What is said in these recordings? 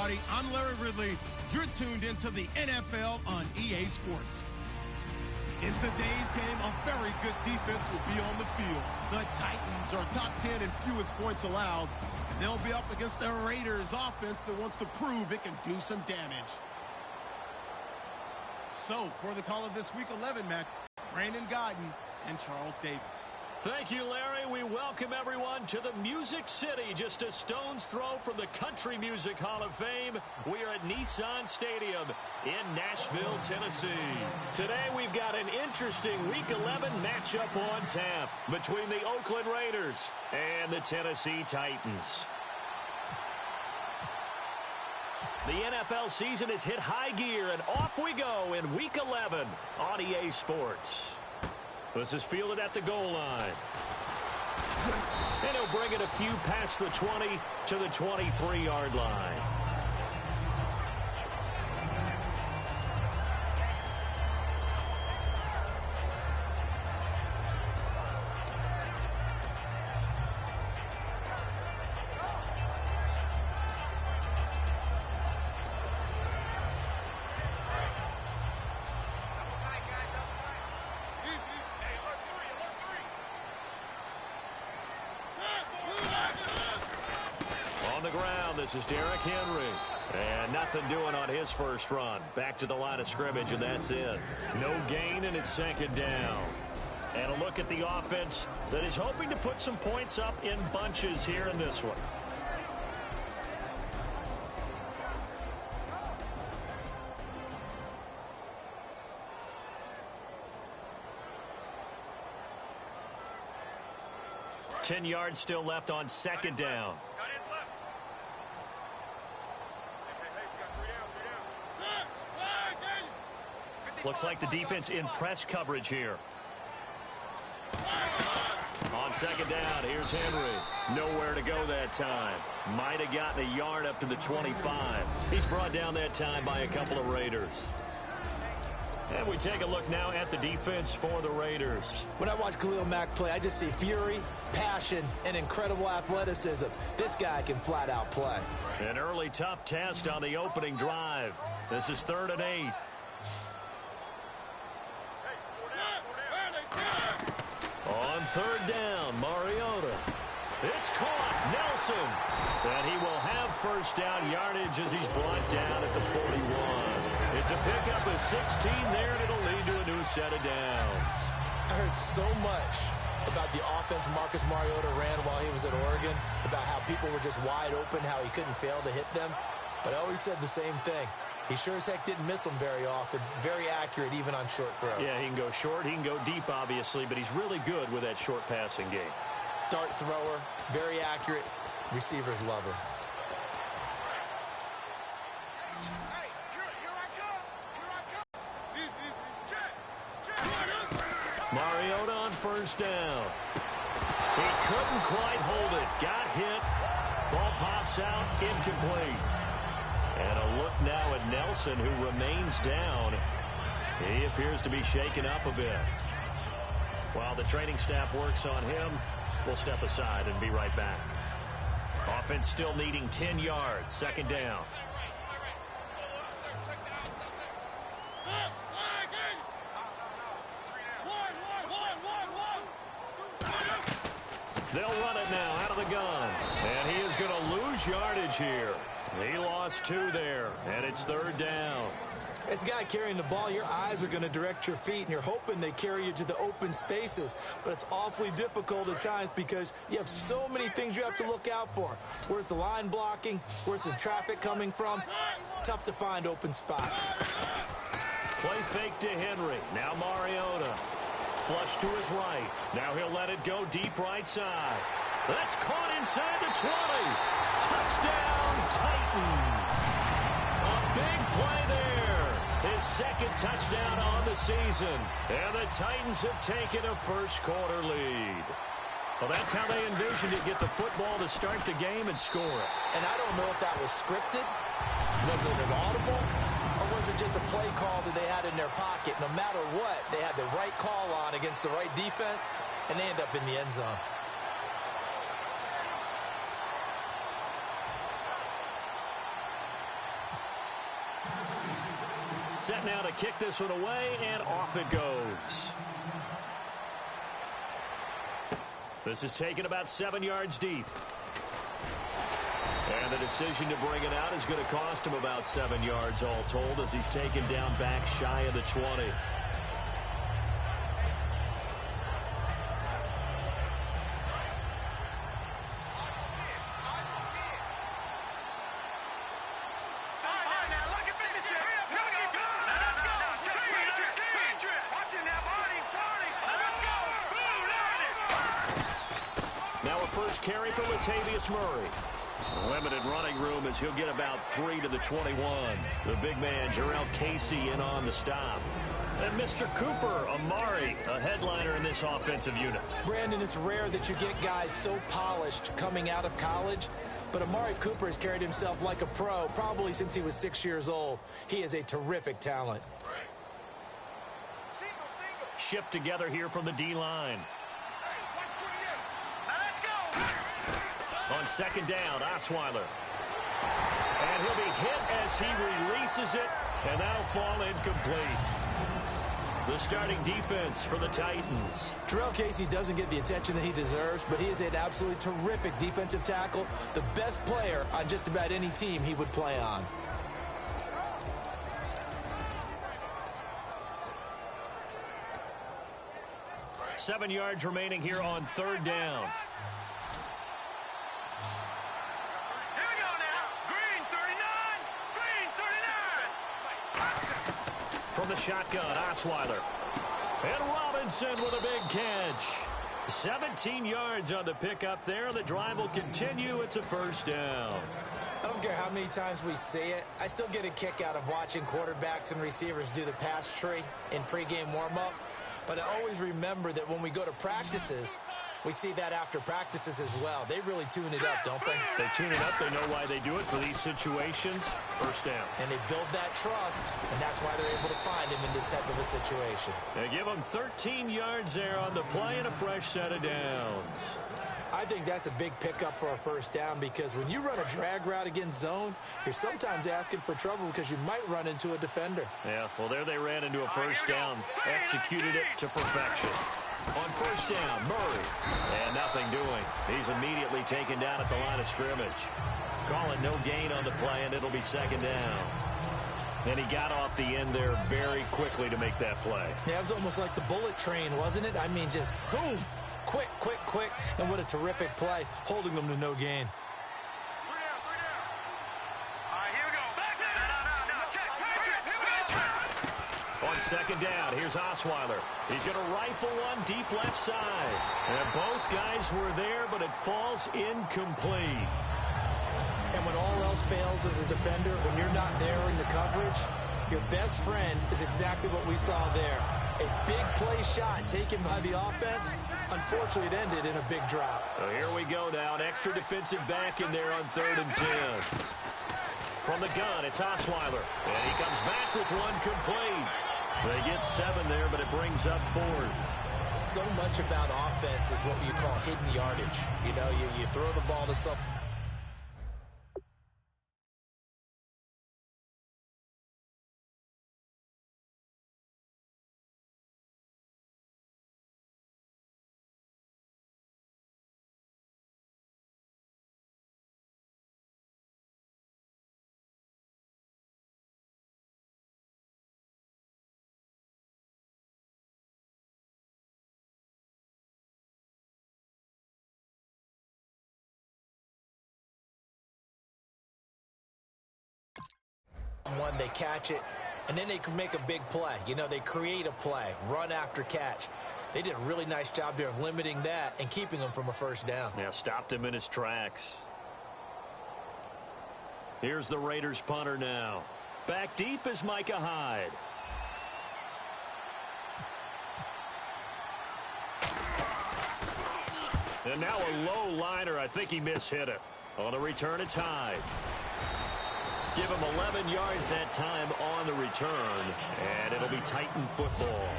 everybody. I'm Larry Ridley. You're tuned into the NFL on EA Sports. In today's game, a very good defense will be on the field. The Titans are top 10 in fewest points allowed. They'll be up against the Raiders offense that wants to prove it can do some damage. So, for the call of this Week 11 match, Brandon Godden and Charles Davis. Thank you, Larry. We welcome everyone to the Music City, just a stone's throw from the Country Music Hall of Fame. We are at Nissan Stadium in Nashville, Tennessee. Today we've got an interesting Week 11 matchup on tap between the Oakland Raiders and the Tennessee Titans. The NFL season has hit high gear, and off we go in Week 11 on EA Sports. This is fielded at the goal line. And he'll bring it a few past the 20 to the 23-yard line. This is Derrick Henry. And nothing doing on his first run. Back to the line of scrimmage, and that's it. No gain, and it's second down. And a look at the offense that is hoping to put some points up in bunches here in this one. Ten yards still left on second down. Looks like the defense in press coverage here. On second down, here's Henry. Nowhere to go that time. Might have gotten a yard up to the 25. He's brought down that time by a couple of Raiders. And we take a look now at the defense for the Raiders. When I watch Khalil Mack play, I just see fury, passion, and incredible athleticism. This guy can flat out play. An early tough test on the opening drive. This is 3rd and 8. On third down, Mariota. It's caught. Nelson. And he will have first down yardage as he's brought down at the 41. It's a pickup of 16 there, and it'll lead to a new set of downs. I heard so much about the offense Marcus Mariota ran while he was at Oregon, about how people were just wide open, how he couldn't fail to hit them. But I always said the same thing. He sure as heck didn't miss them very often. Very accurate even on short throws. Yeah, he can go short. He can go deep, obviously, but he's really good with that short passing game. Dart thrower, very accurate. Receivers love him. Mariota on first down. He couldn't quite hold it. Got hit. Ball pops out. Incomplete. And a look now at Nelson, who remains down. He appears to be shaken up a bit. While the training staff works on him, we'll step aside and be right back. Offense still needing 10 yards. Second down. They'll run it now out of the gun. And he is going to lose yardage here. He lost 2 there, and it's third down. As a guy carrying the ball, your eyes are going to direct your feet, and you're hoping they carry you to the open spaces. But it's awfully difficult at times because you have so many things you have to look out for. Where's the line blocking? Where's the traffic coming from? Tough to find open spots. Play fake to Henry. Now Mariota. Flush to his right. Now he'll let it go deep right side. That's caught inside the 20. Touchdown, Titans. A big play there. His second touchdown on the season. And the Titans have taken a first-quarter lead. Well, that's how they envisioned it. Get the football to start the game and score it. And I don't know if that was scripted. Was it an audible? Or was it just a play call that they had in their pocket? No matter what, they had the right call on against the right defense, and they end up in the end zone. Set now to kick this one away, and off it goes. This is taken about 7 yards deep. And the decision to bring it out is going to cost him about 7 yards all told as he's taken down back shy of the 20. Carry for Latavius Murray. Limited running room as he'll get about 3 to the 21. The big man, Jarrell Casey, in on the stop. And Mr. Cooper, Amari, a headliner in this offensive unit. Brandon, it's rare that you get guys so polished coming out of college, but Amari Cooper has carried himself like a pro probably since he was 6 years old. He is a terrific talent. Shift together here from the D-line. On second down, Osweiler. And he'll be hit as he releases it, and that'll fall incomplete. The starting defense for the Titans. Jarrell Casey doesn't get the attention that he deserves, but he is an absolutely terrific defensive tackle, the best player on just about any team he would play on. Seven yards remaining here on third down. From the shotgun, Osweiler. And Robinson with a big catch. 17 yards on the pickup there. The drive will continue. It's a first down. I don't care how many times we see it. I still get a kick out of watching quarterbacks and receivers do the pass tree in pregame warm-up. But I always remember that when we go to practices, we see that after practices as well. They really tune it up, don't they? They tune it up. They know why they do it for these situations. First down. And they build that trust, and that's why they're able to find him in this type of a situation. They give him 13 yards there on the play and a fresh set of downs. I think that's a big pickup for a first down because when you run a drag route against zone, you're sometimes asking for trouble because you might run into a defender. Yeah, well, there they ran into a first down. Executed it to perfection. On first down, Murray. And nothing doing. He's immediately taken down at the line of scrimmage. Call it no gain on the play, and it'll be second down. And he got off the end there very quickly to make that play. Yeah, it was almost like the bullet train, wasn't it? I mean, just zoom. Quick, quick, quick. And what a terrific play, holding them to no gain. On second down, here's Osweiler. He's going to rifle one deep left side. And both guys were there, but it falls incomplete. And when all else fails as a defender, when you're not there in the coverage, your best friend is exactly what we saw there. A big play shot taken by the offense. Unfortunately, it ended in a big drop. So here we go now. An extra defensive back in there on 3rd and 10. From the gun, it's Osweiler. And he comes back with one complete. They get 7 there, but it brings up 4th. So much about offense is what you call hidden yardage. You know, you throw the ball to some. One, they catch it, and then they can make a big play. You know, they create a play, run after catch. They did a really nice job there of limiting that and keeping him from a first down. Yeah, stopped him in his tracks. Here's the Raiders punter now. Back deep is Micah Hyde. And now a low liner. I think he mishit it. On the return, it's Hyde. Give him 11 yards that time on the return, and it'll be Titan football.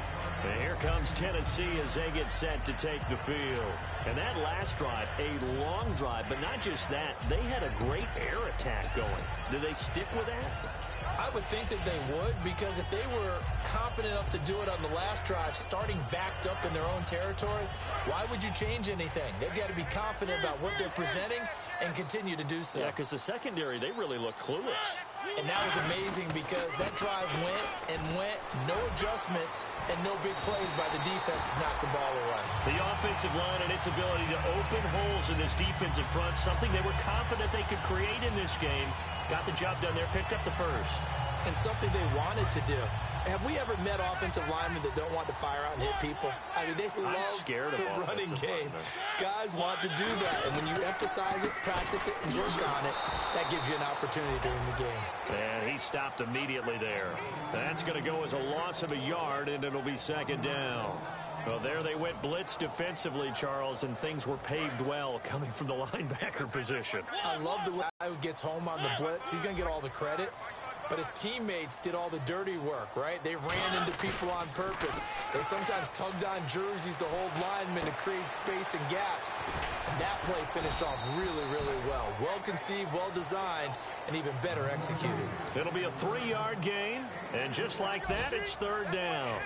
And here comes Tennessee as they get set to take the field. And that last drive, a long drive, but not just that. They had a great air attack going. Do they stick with that? I would think that they would, because if they were confident enough to do it on the last drive, starting backed up in their own territory, why would you change anything? They've got to be confident about what they're presenting and continue to do so. Yeah, because the secondary, they really look clueless. And that was amazing because that drive went and went, no adjustments, and no big plays by the defense to knock the ball away. The offensive line and its ability to open holes in this defensive front, something they were confident they could create in this game. Got the job done there, picked up the first. And something they wanted to do. Have we ever met offensive linemen that don't want to fire out and hit people? I mean, they love the running game. Guys want to do that. And when you emphasize it, practice it, and work on it, that gives you an opportunity during the game. And he stopped immediately there. That's going to go as a loss of a yard, and it'll be second down. Well, there they went blitz defensively, Charles, and things were paved well coming from the linebacker position. I love the way he gets home on the blitz. He's going to get all the credit. But his teammates did all the dirty work, right? They ran into people on purpose. They sometimes tugged on jerseys to hold linemen to create space and gaps. And that play finished off really, really well. Well conceived, well designed, and even better executed. It'll be a 3-yard gain, and just like that, it's third down.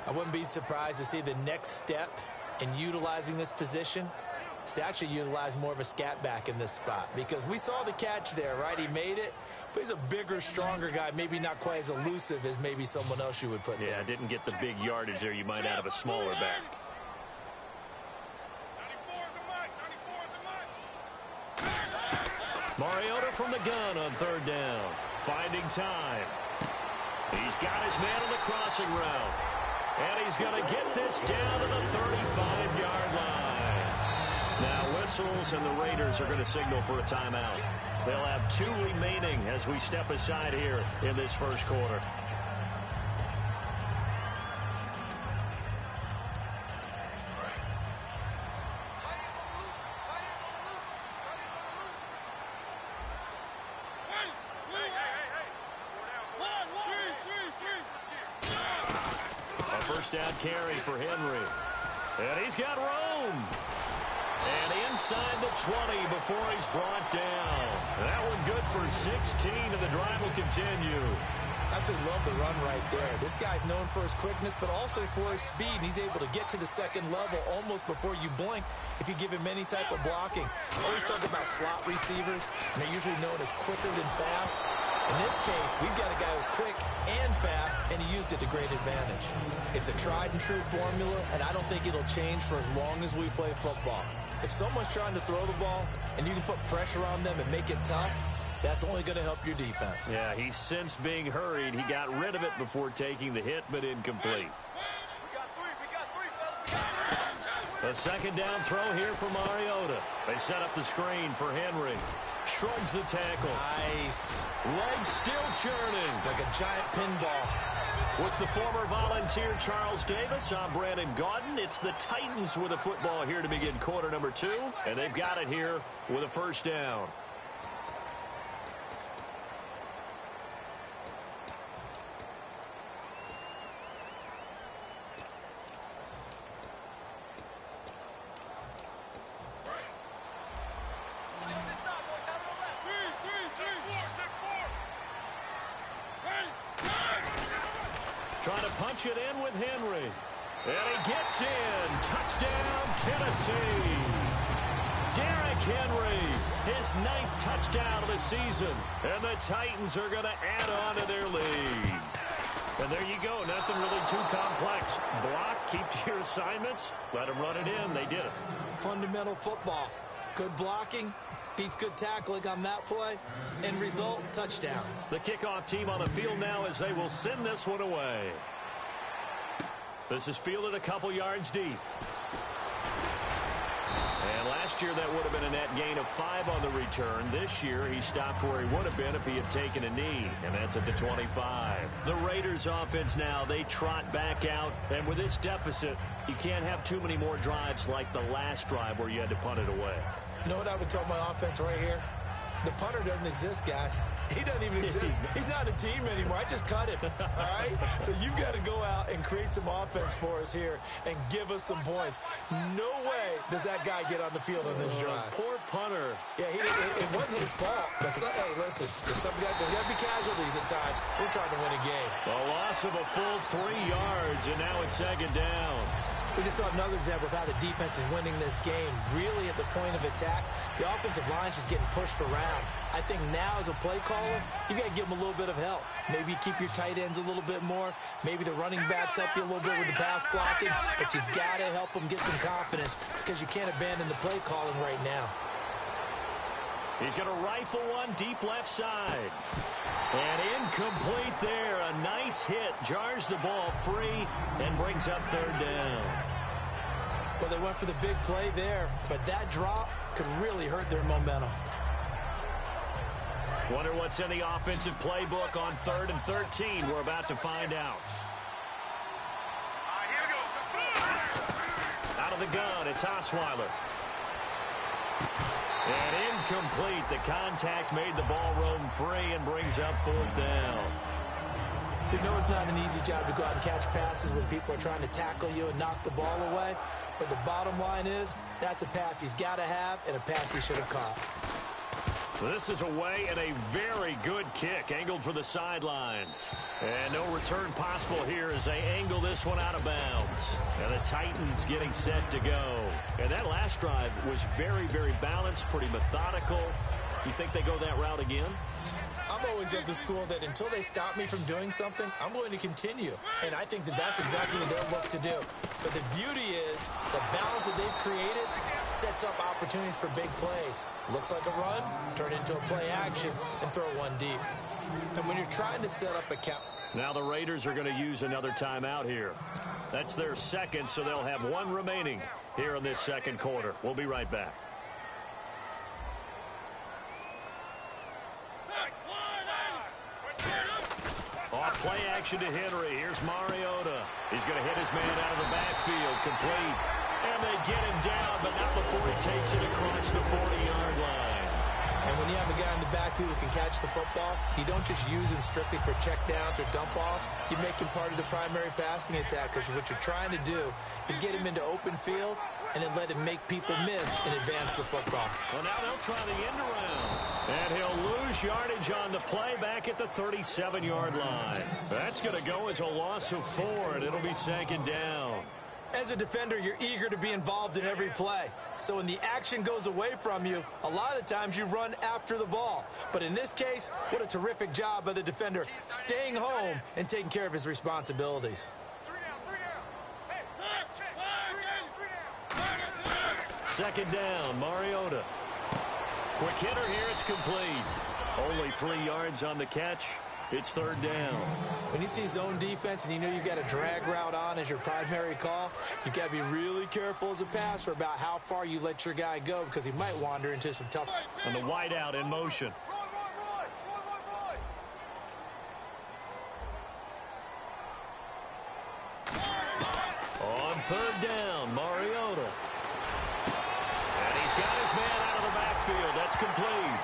I wouldn't be surprised to see the next step in utilizing this position is to actually utilize more of a scat back in this spot, because we saw the catch there, right? He made it, but he's a bigger, stronger guy, maybe not quite as elusive as maybe someone else you would put there. Yeah, didn't get the big yardage there you might out of a smaller back. Mariota from the gun on third down, finding time. He's got his man on the crossing route. And he's going to get this down to the 35-yard line. Now whistles, and the Raiders are going to signal for a timeout. They'll have 2 remaining as we step aside here in this first quarter. First down carry for Henry. And he's got room. And inside the 20 before he's brought down. That one good for 16, and the drive will continue. Absolutely love the run right there. This guy's known for his quickness, but also for his speed. And he's able to get to the second level almost before you blink if you give him any type of blocking. I always talk about slot receivers, and they're usually known as quicker than fast. In this case, we've got a guy who's quick and fast, and he used it to great advantage. It's a tried-and-true formula, and I don't think it'll change for as long as we play football. If someone's trying to throw the ball, and you can put pressure on them and make it tough, that's only going to help your defense. Yeah, he's since being hurried. He got rid of it before taking the hit, but incomplete. A second down throw here for Mariota. They set up the screen for Henry. Shrugs the tackle. Nice. Legs still churning. Like a giant pinball. With the former Volunteer Charles Davis, I'm Brandon Gaudin. It's the Titans with a football here to begin quarter number 2. And they've got it here with a first down. Trying to punch it in with Henry. And he gets in. Touchdown, Tennessee. Derrick Henry, his 9th touchdown of the season. And the Titans are going to add on to their lead. And there you go. Nothing really too complex. Block, keep to your assignments. Let them run it in. They did it. Fundamental football. Good blocking. Beats good tackling on that play. End result, touchdown. The kickoff team on the field now as they will send this one away. This is fielded a couple yards deep. And last year that would have been a net gain of 5 on the return. This year he stopped where he would have been if he had taken a knee. And that's at the 25. The Raiders offense now, they trot back out. And with this deficit, you can't have too many more drives like the last drive where you had to punt it away. You know what I would tell my offense right here? The punter doesn't exist, guys. He doesn't even exist. He's not a team anymore. I just cut him, all right? So you've got to go out and create some offense for us here and give us some points. No way does that guy get on the field on this drive. Poor punter. Yeah, it wasn't his fault. But hey, listen, there's got to be casualties at times. We're trying to win a game. A loss of a full 3 yards, and now it's second down. We just saw another example of how the defense is winning this game. Really at the point of attack, the offensive line's just getting pushed around. I think now as a play caller, you got to give them a little bit of help. Maybe keep your tight ends a little bit more. Maybe the running backs help you a little bit with the pass blocking. But you've got to help them get some confidence because you can't abandon the play calling right now. He's going to rifle one deep left side. And incomplete there. A nice hit. Jars the ball free and brings up third down. Well, they went for the big play there, but that drop could really hurt their momentum. Wonder what's in the offensive playbook on 3rd and 13. We're about to find out. Out of the gun, it's Osweiler. And incomplete. The contact made the ball roam free and brings up 4th down. You know it's not an easy job to go out and catch passes when people are trying to tackle you and knock the ball away. But the bottom line is, that's a pass he's got to have and a pass he should have caught. This is away and a very good kick, angled for the sidelines. And no return possible here as they angle this one out of bounds. And the Titans getting set to go. And that last drive was very, very balanced, pretty methodical. You think they go that route again? I'm always of the school that until they stop me from doing something, I'm going to continue. And I think that that's exactly what they'll look to do. But the beauty is the balance that they've created sets up opportunities for big plays. Looks like a run, turn into a play action, and throw one deep. And when you're trying to set up a count. Now the Raiders are going to use another timeout here. That's their second, so they'll have one remaining here in this second quarter. We'll be right back. Off play action to Henry. Here's Mariota. He's going to hit his man out of the backfield. Complete. And they get him down, but not before he takes it across the 40-yard line. And when you have a guy in the backfield who can catch the football, you don't just use him strictly for checkdowns or dump-offs. You make him part of the primary passing attack because what you're trying to do is get him into open field and then let him make people miss and advance the football. Well, now they'll try the end around. And he'll lose yardage on the play back at the 37-yard line. That's going to go as a loss of 4, and it'll be second down. As a defender, you're eager to be involved in every play. So when the action goes away from you, a lot of times you run after the ball. But in this case, what a terrific job by the defender staying home and taking care of his responsibilities. Second down, Mariota. Quick hitter here, it's complete. Only 3 yards on the catch. It's third down. When you see zone defense and you know you've got a drag route on as your primary call, you've got to be really careful as a passer about how far you let your guy go because he might wander into some tough. And the wideout in motion. On third down, Mariota. And he's got his man out of the backfield. That's complete.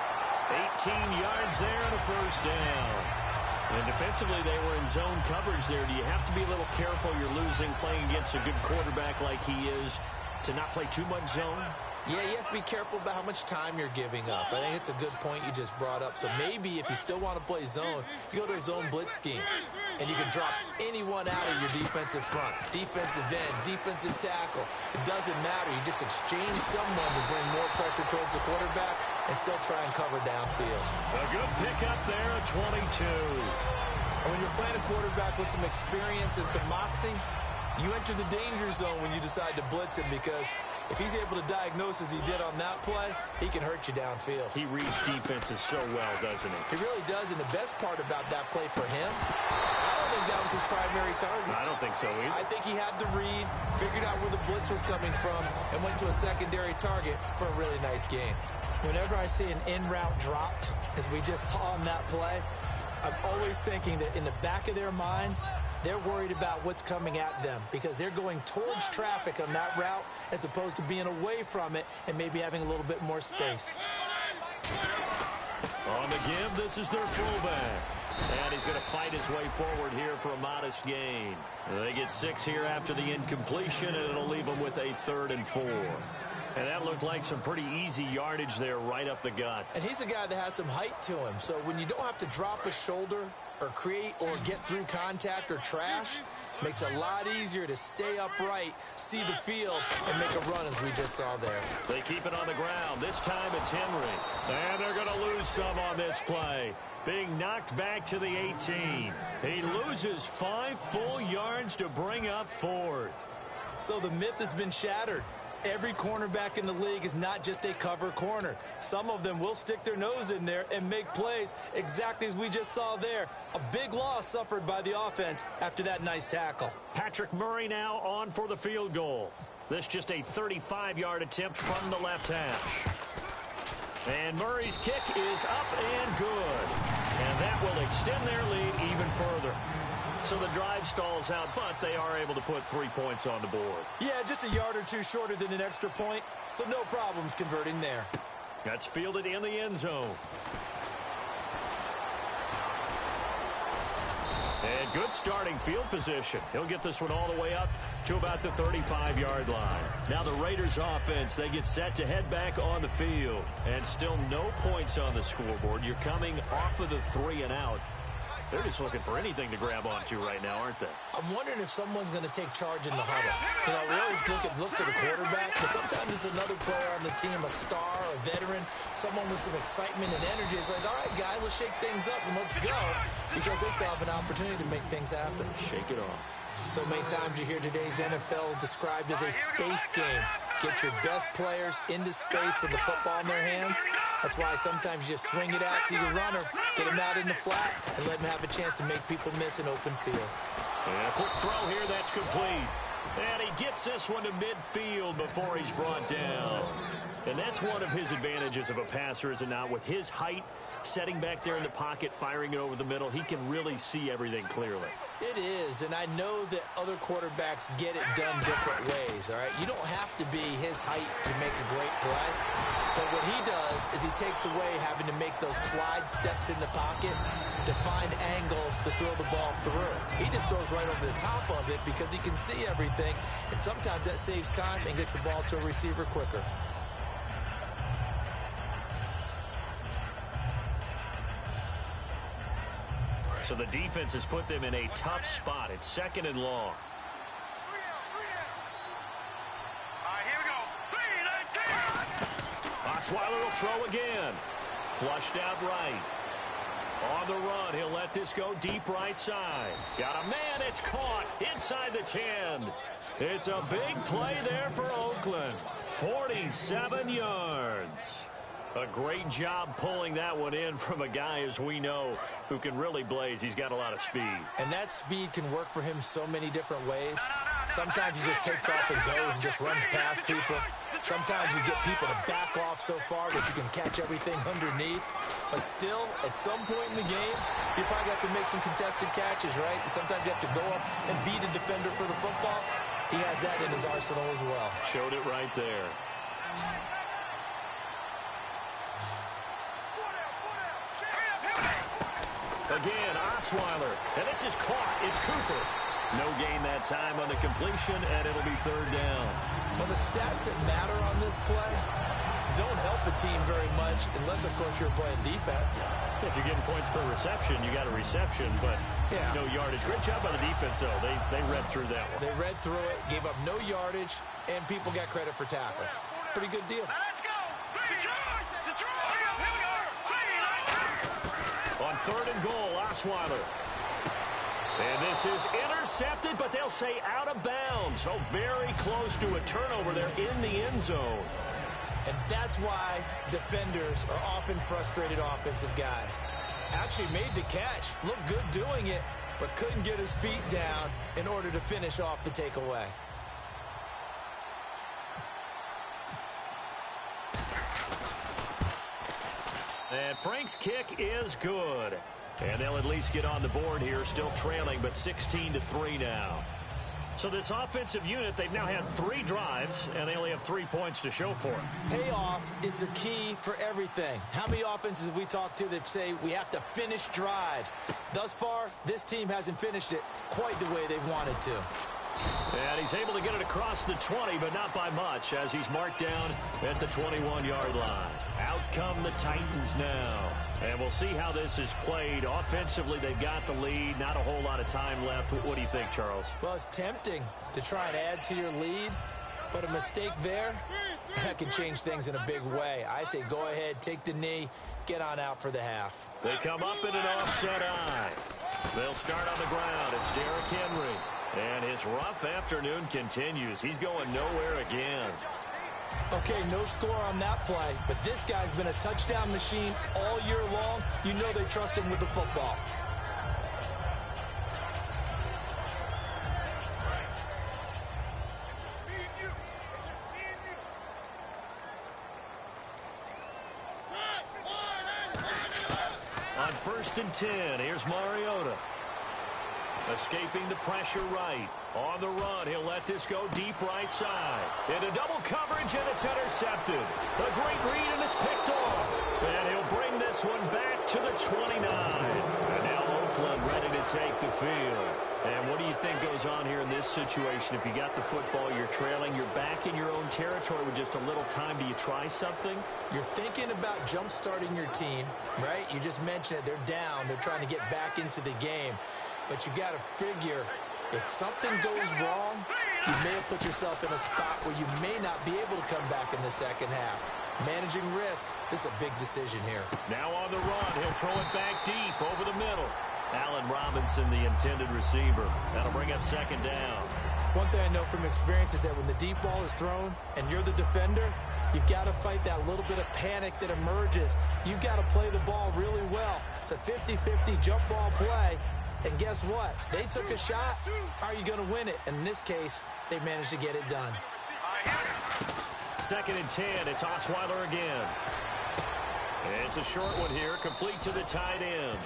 18 yards there and a first down. And defensively, they were in zone coverage there. Do you have to be a little careful? You're losing playing against a good quarterback like he is to not play too much zone? Yeah, you have to be careful about how much time you're giving up. I think it's a good point you just brought up. So maybe if you still want to play zone, you go to a zone blitz scheme. And you can drop anyone out of your defensive front. Defensive end, defensive tackle. It doesn't matter. You just exchange someone to bring more pressure towards the quarterback and still try and cover downfield. A good pickup there at 22. And when you're playing a quarterback with some experience and some moxie, you enter the danger zone when you decide to blitz him because if he's able to diagnose as he did on that play, he can hurt you downfield. He reads defenses so well, doesn't he? He really does, and the best part about that play for him, I don't think that was his primary target. I don't think so either. I think he had the read, figured out where the blitz was coming from, and went to a secondary target for a really nice game. Whenever I see an in-route dropped, as we just saw on that play, I'm always thinking that in the back of their mind, they're worried about what's coming at them because they're going towards traffic on that route as opposed to being away from it and maybe having a little bit more space. On the give, this is their fullback. And he's going to fight his way forward here for a modest gain. They get 6 here after the incompletion, and it'll leave them with a 3rd and 4. And that looked like some pretty easy yardage there right up the gut. And he's a guy that has some height to him. So when you don't have to drop a shoulder or create or get through contact or trash, makes it a lot easier to stay upright, see the field, and make a run as we just saw there. They keep it on the ground. This time it's Henry. And they're going to lose some on this play. Being knocked back to the 18. He loses 5 full yards to bring up 4th. So the myth has been shattered. Every cornerback in the league is not just a cover corner. Some of them will stick their nose in there and make plays exactly as we just saw there. A big loss suffered by the offense after that nice tackle. Patrick Murray now on for the field goal. This just a 35-yard attempt from the left hash. And Murray's kick is up and good. And that will extend their lead even further. So the drive stalls out, but they are able to put 3 points on the board. Yeah, just a yard or two shorter than an extra point, so no problems converting there. That's fielded in the end zone. And good starting field position. He'll get this one all the way up to about the 35-yard line. Now the Raiders offense, they get set to head back on the field. And still no points on the scoreboard. You're coming off of the 3 and out. They're just looking for anything to grab onto right now, aren't they? I'm wondering if someone's going to take charge in the huddle. You know, we always look to the quarterback, but sometimes it's another player on the team, a star, a veteran, someone with some excitement and energy. It's like, all right, guys, let's shake things up and let's go, because they still have an opportunity to make things happen. Shake it off. So many times you hear today's NFL described as a space game. Get your best players into space with the football in their hands. That's why sometimes you just swing it out to your runner, get him out in the flat, and let him have a chance to make people miss an open field. And a quick throw here, that's complete. And he gets this one to midfield before he's brought down. And that's one of his advantages of a passer, is it not? With his height, setting back there in the pocket, firing it over the middle, he can really see everything clearly. It is, and I know that other quarterbacks get it done different ways, all right? You don't have to be his height to make a great play, but what he does is he takes away having to make those slide steps in the pocket to find angles to throw the ball through. He just throws right over the top of it because he can see everything, and sometimes that saves time and gets the ball to a receiver quicker. So the defense has put them in a tough spot. It's 2nd and long. Osweiler will throw again. Flushed out right. On the run, he'll let this go deep right side. Got a man, it's caught inside the 10. It's a big play there for Oakland. 47 yards. A great job pulling that one in from a guy, as we know, who can really blaze. He's got a lot of speed. And that speed can work for him so many different ways. Sometimes he just takes off and goes and just runs past people. Sometimes you get people to back off so far that you can catch everything underneath. But still, at some point in the game, you probably have to make some contested catches, right? Sometimes you have to go up and beat a defender for the football. He has that in his arsenal as well. Showed it right there. Again, Osweiler. And this is caught. It's Cooper. No gain that time on the completion, and it'll be 3rd down. Well, the stats that matter on this play don't help a team very much unless, of course, you're playing defense. If you're getting points per reception, you got a reception, but no yardage. Great job by the defense, though. They read through that one. They read through it, gave up no yardage, and people got credit for tackles. Pretty good deal. Let's go! Detroit! Detroit! Here we go! On 3rd and goal, Osweiler. And this is intercepted, but they'll say out of bounds. So very close to a turnover there in the end zone. And that's why defenders are often frustrated offensive guys. Actually made the catch, looked good doing it, but couldn't get his feet down in order to finish off the takeaway. And Frank's kick is good. And they'll at least get on the board here, still trailing, but 16-3 now. So this offensive unit, they've now had 3 drives, and they only have 3 points to show for it. Payoff is the key for everything. How many offenses we talk to that say we have to finish drives? Thus far, this team hasn't finished it quite the way they wanted to. And he's able to get it across the 20, but not by much, as he's marked down at the 21-yard line. Out come the Titans now. And we'll see how this is played. Offensively, they've got the lead. Not a whole lot of time left. What do you think, Charles? Well, it's tempting to try and add to your lead, but a mistake there, that can change things in a big way. I say go ahead, take the knee, get on out for the half. They come up in an offset eye. They'll start on the ground. It's Derrick Henry. And his rough afternoon continues. He's going nowhere again. Okay, no score on that play, but this guy's been a touchdown machine all year long. You know they trust him with the football. On 1st and 10, here's Mariota. Escaping the pressure right. On the run, he'll let this go deep right side. Into double coverage, and it's intercepted. A great read, and it's picked off. And he'll bring this one back to the 29. And now Oakland ready to take the field. And what do you think goes on here in this situation? If you got the football, you're trailing, you're back in your own territory with just a little time. Do you try something? You're thinking about jump-starting your team, right? You just mentioned it. They're down. They're trying to get back into the game. But you got to figure, if something goes wrong, you may have put yourself in a spot where you may not be able to come back in the second half. Managing risk, this is a big decision here. Now on the run, he'll throw it back deep over the middle. Allen Robinson, the intended receiver. That'll bring up 2nd down. One thing I know from experience is that when the deep ball is thrown and you're the defender, you've got to fight that little bit of panic that emerges. You've got to play the ball really well. It's a 50-50 jump ball play. And guess what? They took a shot. How are you going to win it? And in this case, they managed to get it done. 2nd and 10. It's Osweiler again. It's a short one here, complete to the tight end.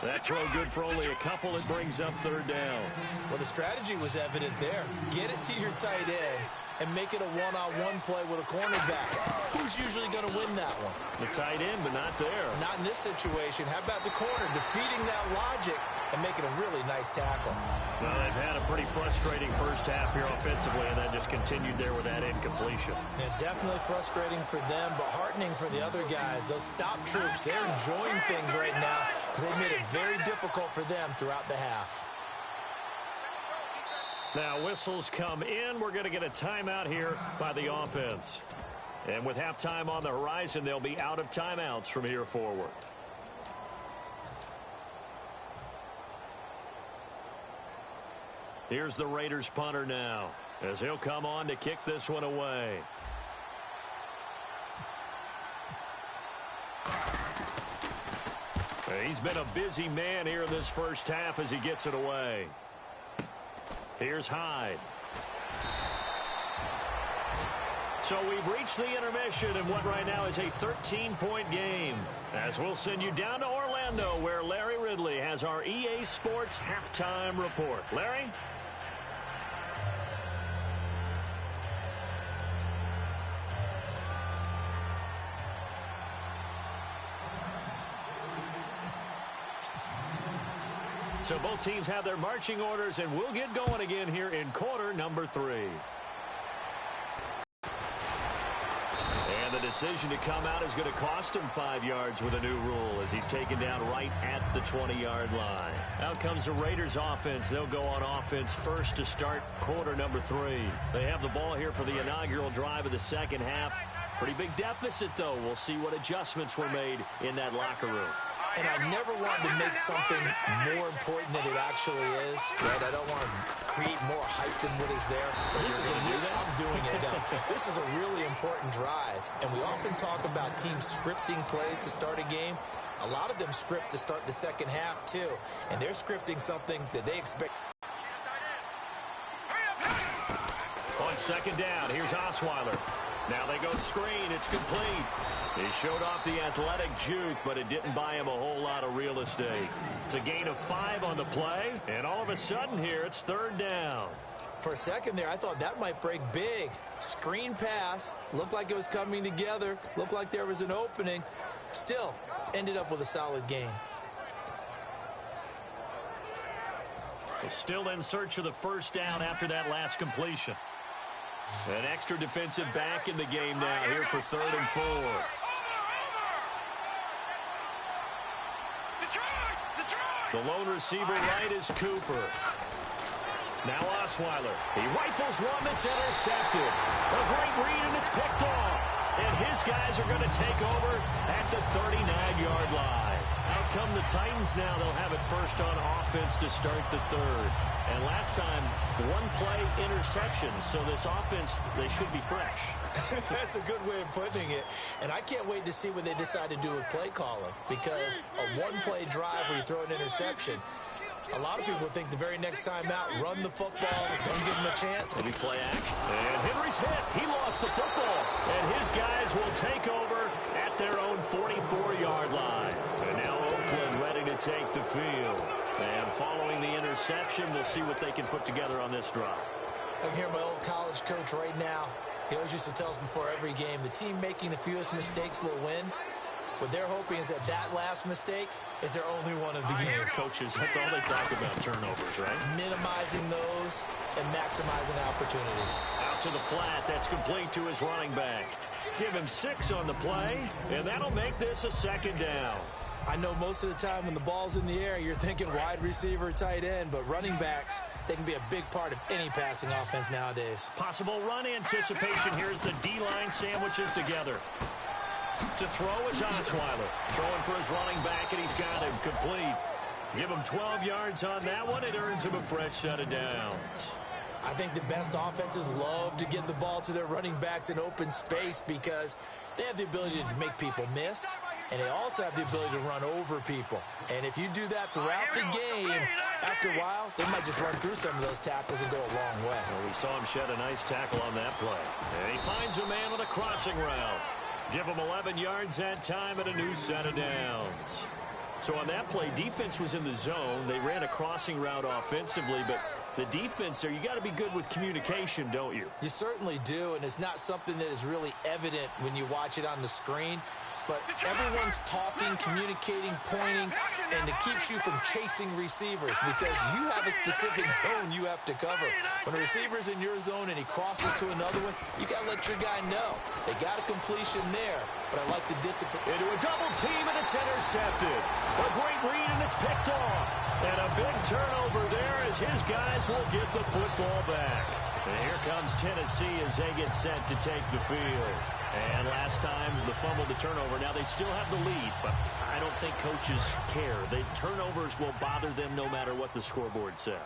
That throw good for only a couple. It brings up 3rd down. Well, the strategy was evident there. Get it to your tight end and make it a one-on-one play with a cornerback. Who's usually going to win that one? The tight end, but not there. Not in this situation. How about the corner defeating that logic and making a really nice tackle? Well, they've had a pretty frustrating first half here offensively, and then just continued there with that incompletion. Yeah, definitely frustrating for them, but heartening for the other guys. Those stop troops, they're enjoying things right now because they made it very difficult for them throughout the half. Now whistles come in. We're going to get a timeout here by the offense. And with halftime on the horizon, they'll be out of timeouts from here forward. Here's the Raiders punter now, as he'll come on to kick this one away. He's been a busy man here in this first half as he gets it away. Here's Hyde. So we've reached the intermission in what right now is a 13-point game. As we'll send you down to Orlando, where Larry Ridley has our EA Sports halftime report. Larry? So both teams have their marching orders, and we'll get going again here in quarter number 3. And the decision to come out is going to cost him 5 yards with a new rule as he's taken down right at the 20-yard line. Out comes the Raiders offense. They'll go on offense first to start quarter number 3. They have the ball here for the inaugural drive of the second half. Pretty big deficit, though. We'll see what adjustments were made in that locker room. And I never want to make something more important than it actually is. Right? I don't want to create more hype than what is there. But this is I'm doing it now. This is a really important drive. And we often talk about teams scripting plays to start a game. A lot of them script to start the second half, too. And they're scripting something that they expect. On 2nd down, here's Osweiler. Now they go screen. It's complete. He showed off the athletic juke, but it didn't buy him a whole lot of real estate. It's a gain of 5 on the play, and all of a sudden here, it's 3rd down. For a second there, I thought that might break big. Screen pass, looked like it was coming together, looked like there was an opening. Still, ended up with a solid gain. Still in search of the first down after that last completion. An extra defensive back in the game now here for 3rd and 4. The lone receiver right is Cooper. Now Osweiler. He rifles one that's intercepted. A great read, and it's picked off. And his guys are going to take over at the 39-yard line. Out come the Titans now. They'll have it first on offense to start the 3rd. And last time, one-play interception. So this offense, they should be fresh. That's a good way of putting it. And I can't wait to see what they decide to do with play calling. Because a one-play drive where you throw an interception, a lot of people think the very next time out, run the football, don't give them a chance. Maybe play action. And Henry's hit. He lost the football. And his guys will take over at their own 44-yard line. And now Oakland ready to take the field. And following the interception, we'll see what they can put together on this drive. I can hear my old college coach right now. He always used to tell us before every game, the team making the fewest mistakes will win. What they're hoping is that last mistake is their only one of the game. Coaches, that's all they talk about, turnovers, right? Minimizing those and maximizing opportunities. Out to the flat. That's complete to his running back. Give him 6 on the play, and that'll make this a 2nd down. I know most of the time when the ball's in the air, you're thinking wide receiver, tight end, but running backs, they can be a big part of any passing offense nowadays. Possible run anticipation here as the D-line sandwiches together. To throw is Osweiler. Throwing for his running back, and he's got him complete. Give him 12 yards on that one. It earns him a fresh set of downs. I think the best offenses love to get the ball to their running backs in open space because they have the ability to make people miss, and they also have the ability to run over people. And if you do that throughout the game, after a while, they might just run through some of those tackles and go a long way. Well, we saw him shed a nice tackle on that play. And he finds a man on a crossing route. Give him 11 yards that time and a new set of downs. So on that play, defense was in the zone. They ran a crossing route offensively, but the defense there, you got to be good with communication, don't you? You certainly do, and it's not something that is really evident when you watch it on the screen. But everyone's talking, communicating, pointing, and it keeps you from chasing receivers because you have a specific zone you have to cover. When a receiver's in your zone and he crosses to another one, you got to let your guy know. They got a completion there, but I like the discipline. Into a double team, and it's intercepted. A great read, and it's picked off. And a big turnover there as his guys will get the football back. And here comes Tennessee as they get set to take the field. And last time, the fumble, the turnover. Now they still have the lead, but I don't think coaches care. The turnovers will bother them no matter what the scoreboard says.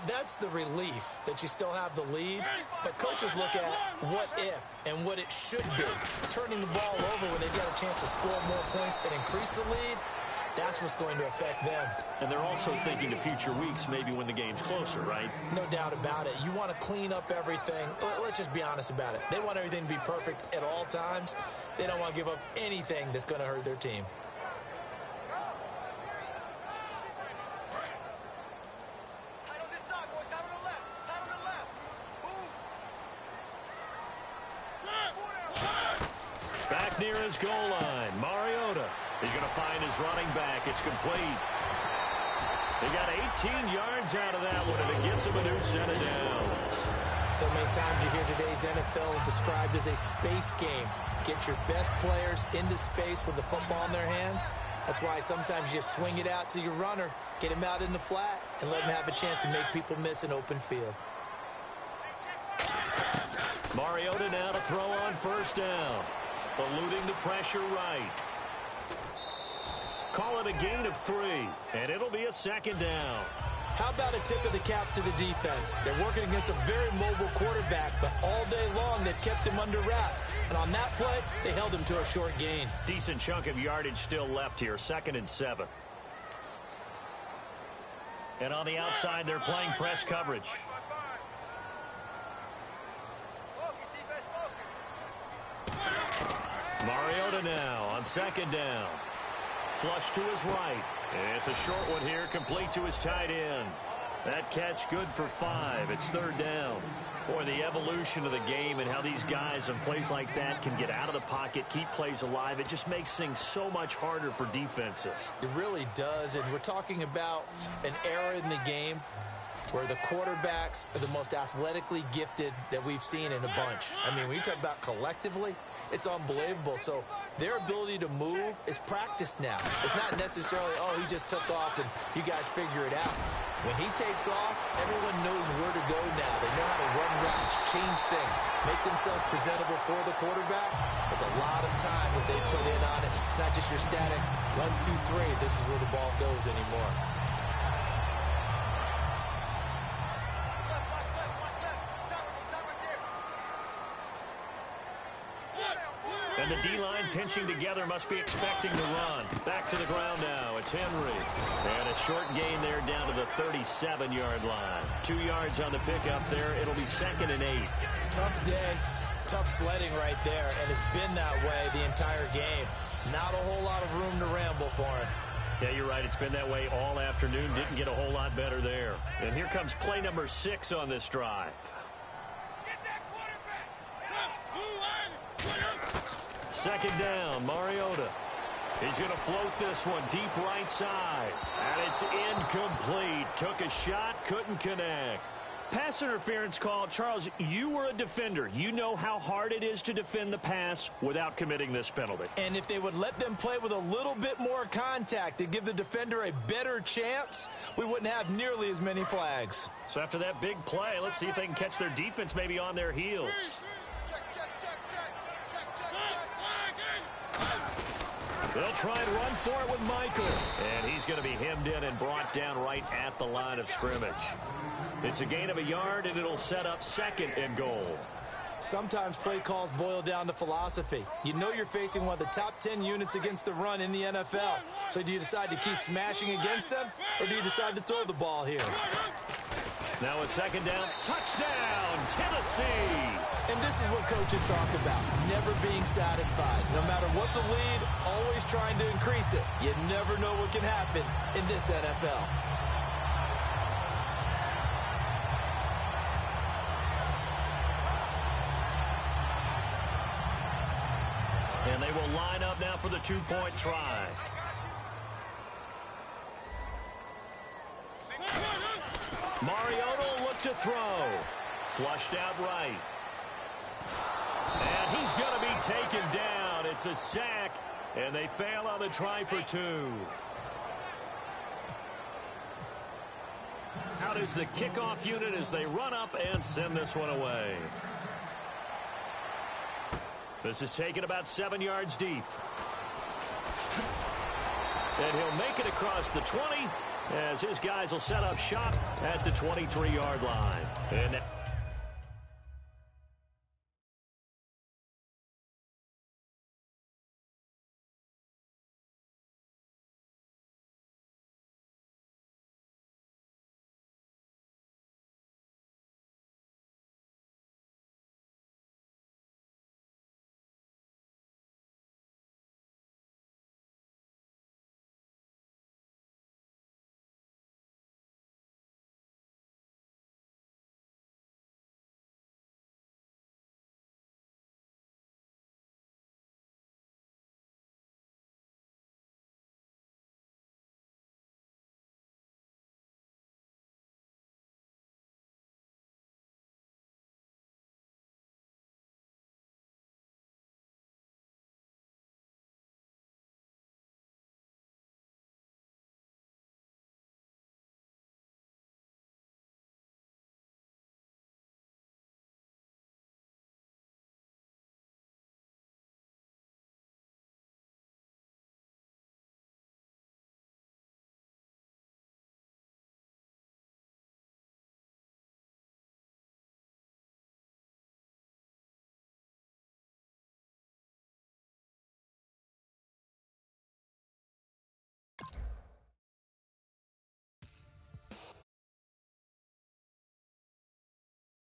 That's the relief that you still have the lead, but coaches look at what if and what it should be. Turning the ball over when they get a chance to score more points and increase the lead, that's what's going to affect them. And they're also thinking to future weeks, maybe when the game's closer, right? No doubt about it. You want to clean up everything. Let's just be honest about it. They want everything to be perfect at all times. They don't want to give up anything that's going to hurt their team. Back near his goal line, Mariota. He's going to find his running back. It's complete. They got 18 yards out of that one, and it gets him a new set of downs. So many times you hear today's NFL described as a space game. Get your best players into space with the football in their hands. That's why sometimes you swing it out to your runner, get him out in the flat, and let him have a chance to make people miss an open field. Mariota now to throw on first down. Eluding the pressure right. Call it a gain of 3, and it'll be a 2nd down. How about a tip of the cap to the defense? They're working against a very mobile quarterback, but all day long they've kept him under wraps. And on that play, they held him to a short gain. Decent chunk of yardage still left here, 2nd and 7. And on the outside, they're playing press coverage. Mariota now on 2nd down. Flush to his right. It's a short one here, complete to his tight end. That catch good for 5. It's 3rd down. Boy, the evolution of the game and how these guys in plays like that can get out of the pocket, keep plays alive, it just makes things so much harder for defenses. It really does, and we're talking about an era in the game where the quarterbacks are the most athletically gifted that we've seen in a bunch. I mean, when you talk about collectively, it's unbelievable. So their ability to move is practiced now. It's not necessarily, oh, he just took off and you guys figure it out. When he takes off, everyone knows where to go now. They know how to run routes, change things, make themselves presentable for the quarterback. It's a lot of time that they put in on it. It's not just your static 1, 2, 3. This is where the ball goes anymore. And the D-line pinching together must be expecting to run. Back to the ground now. It's Henry. And a short gain there down to the 37-yard line. 2 yards on the pickup there. It'll be 2nd and 8. Tough day, tough sledding right there, and it's been that way the entire game. Not a whole lot of room to ramble for him. Yeah, you're right. It's been that way all afternoon. Didn't get a whole lot better there. And here comes play number 6 on this drive. Second down, Mariota. He's going to float this one deep right side. And it's incomplete. Took a shot, couldn't connect. Pass interference call. Charles, you were a defender. You know how hard it is to defend the pass without committing this penalty. And if they would let them play with a little bit more contact to give the defender a better chance, we wouldn't have nearly as many flags. So after that big play, let's see if they can catch their defense maybe on their heels. They'll try and run for it with Michael. And he's going to be hemmed in and brought down right at the line of scrimmage. It's a gain of a yard, and it'll set up 2nd and goal. Sometimes play calls boil down to philosophy. You know you're facing one of the top 10 units against the run in the NFL. So do you decide to keep smashing against them, or do you decide to throw the ball here? Now a 2nd down. Touchdown, Tennessee! And this is what coaches talk about, never being satisfied. No matter what the lead, always trying to increase it. You never know what can happen in this NFL. And they will line up now for the 2-point try. Mariota will look to throw. Flushed out right. And he's going to be taken down. It's a sack, and they fail on the try for 2. Out is the kickoff unit as they run up and send this one away. This is taken about 7 yards deep. And he'll make it across the 20 as his guys will set up shop at the 23-yard line. And